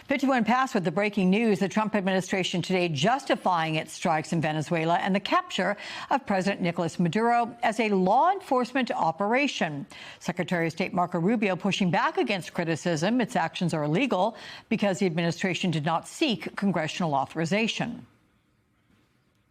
51 past with the breaking news. The Trump administration today justifying its strikes in Venezuela and the capture of President Nicolas Maduro as a law enforcement operation. Secretary of State Marco Rubio pushing back against criticism its actions are illegal because the administration did not seek congressional authorization.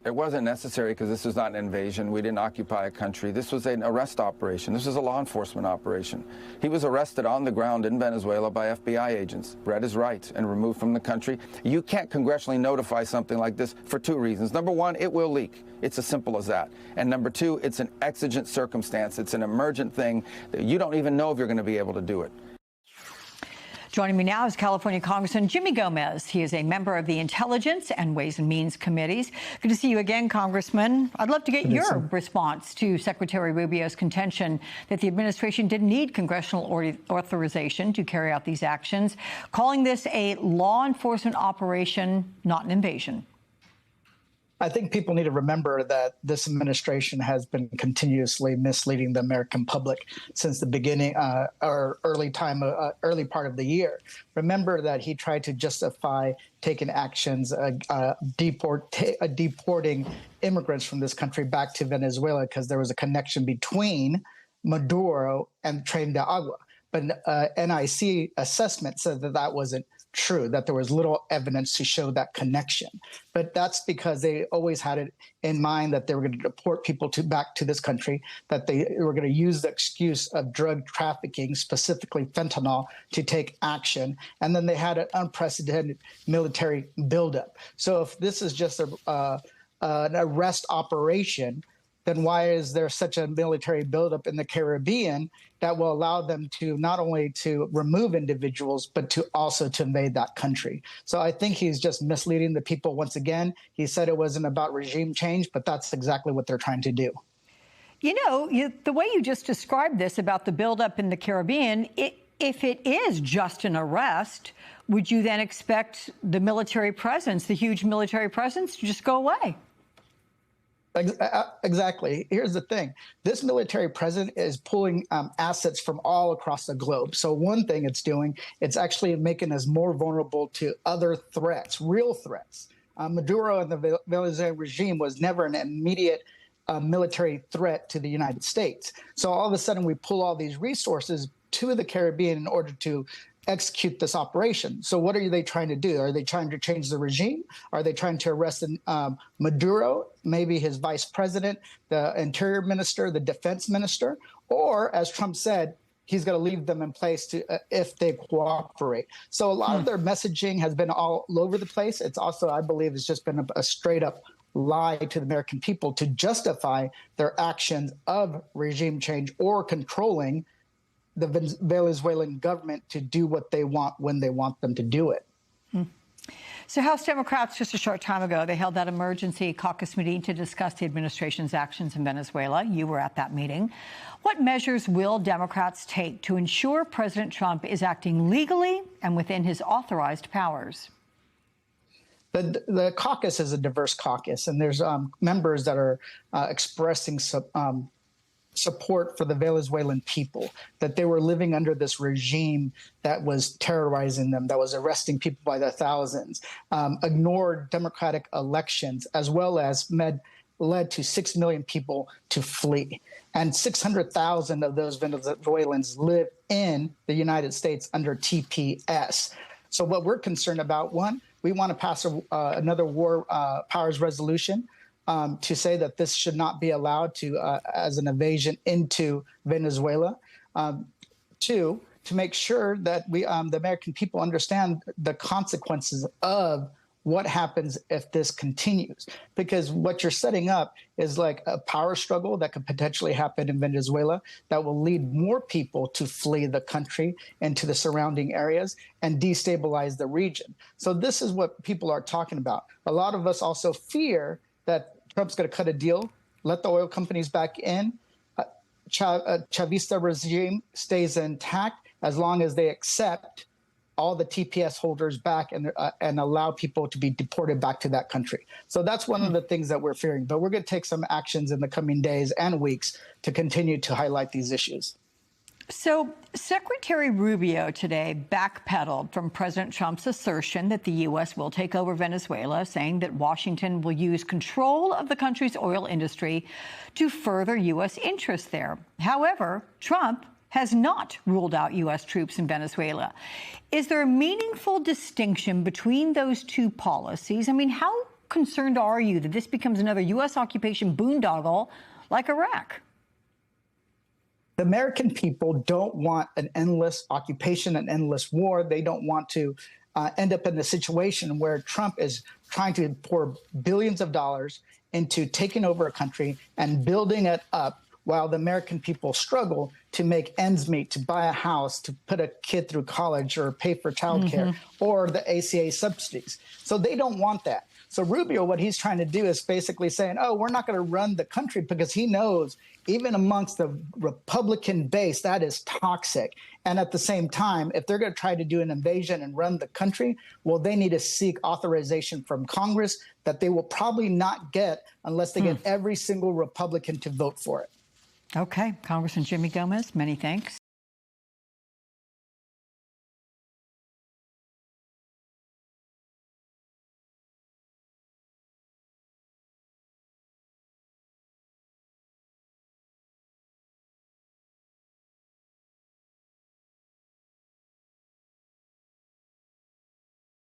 It wasn't necessary because this was not an invasion. We didn't occupy a country. This was an arrest operation. This was a law enforcement operation. He was arrested on the ground in Venezuela by FBI agents, read his rights, and removed from the country. You can't congressionally notify something like this for two reasons. Number one, it will leak. It's as simple as that. And number two, it's an exigent circumstance. It's an emergent thing that you don't even know if you're going to be able to do it. Joining me now is California Congressman Jimmy Gomez. He is a member of the Intelligence and Ways and Means Committees. Good to see you again, Congressman. I'd love to get your response to Secretary Rubio's contention that the administration didn't need congressional authorization to carry out these actions, calling this a law enforcement operation, not an invasion. I think people need to remember that this administration has been continuously misleading the American public since the beginning or early part of the year. Remember that he tried to justify taking actions, deporting immigrants from this country back to Venezuela because there was a connection between Maduro and Tren de Agua. But NIC assessment said that that wasn't true, that there was little evidence to show that connection. But that's because they always had it in mind that they were going to deport people back to this country, that they were going to use the excuse of drug trafficking, specifically fentanyl, to take action. And then they had an unprecedented military buildup. So if this is just an arrest operation, then why is there such a military buildup in the Caribbean that will allow them to not only to remove individuals, but to also to invade that country? So I think he's just misleading the people once again. He said it wasn't about regime change, but that's exactly what they're trying to do. You know, the way you just described this about the buildup in the Caribbean, if it is just an arrest, would you then expect the military presence, the huge military presence, to just go away? Exactly. Here's the thing. This military presence is pulling assets from all across the globe. So one thing it's doing, it's actually making us more vulnerable to other threats, real threats. Maduro and the Venezuelan regime was never an immediate military threat to the United States. So all of a sudden we pull all these resources to the Caribbean in order to execute this operation. So what are they trying to do? Are they trying to change the regime? Are they trying to arrest Maduro, maybe his vice president, the interior minister, the defense minister? Or, as Trump said, he's going to leave them in place to if they cooperate. So a lot of their messaging has been all over the place. It's also, I believe, it's just been a straight up lie to the American people to justify their actions of regime change or controlling the Venezuelan government to do what they want when they want them to do it. So House Democrats, just a short time ago, they held that emergency caucus meeting to discuss the administration's actions in Venezuela. You were at that meeting. What measures will Democrats take to ensure President Trump is acting legally and within his authorized powers? The caucus is a diverse caucus, and there's members that are expressing support for the Venezuelan people, that they were living under this regime that was terrorizing them, that was arresting people by the thousands, ignored democratic elections, as well as led to 6 million people to flee. And 600,000 of those Venezuelans live in the United States under TPS. So what we're concerned about, one, we want to pass another war powers resolution to say that this should not be allowed to as an invasion into Venezuela. Two, to make sure that the American people understand the consequences of what happens if this continues. Because what you're setting up is like a power struggle that could potentially happen in Venezuela that will lead more people to flee the country and to the surrounding areas and destabilize the region. So this is what people are talking about. A lot of us also fear that Trump's going to cut a deal, let the oil companies back in. Chavista regime stays intact as long as they accept all the TPS holders back and allow people to be deported back to that country. So that's one of the things that we're fearing. But we're going to take some actions in the coming days and weeks to continue to highlight these issues. So, Secretary Rubio today backpedaled from President Trump's assertion that the U.S. will take over Venezuela, saying that Washington will use control of the country's oil industry to further U.S. interests there. However, Trump has not ruled out U.S. troops in Venezuela. Is there a meaningful distinction between those two policies? I mean, how concerned are you that this becomes another U.S. occupation boondoggle like Iraq? The American people don't want an endless occupation, an endless war. They don't want to end up in a situation where Trump is trying to pour billions of dollars into taking over a country and building it up while the American people struggle to make ends meet, to buy a house, to put a kid through college or pay for childcare or the ACA subsidies. So they don't want that. So Rubio, what he's trying to do is basically saying, oh, we're not going to run the country, because he knows even amongst the Republican base, that is toxic. And at the same time, if they're going to try to do an invasion and run the country, well, they need to seek authorization from Congress that they will probably not get unless they get every single Republican to vote for it. Okay, Congressman Jimmy Gomez, many thanks.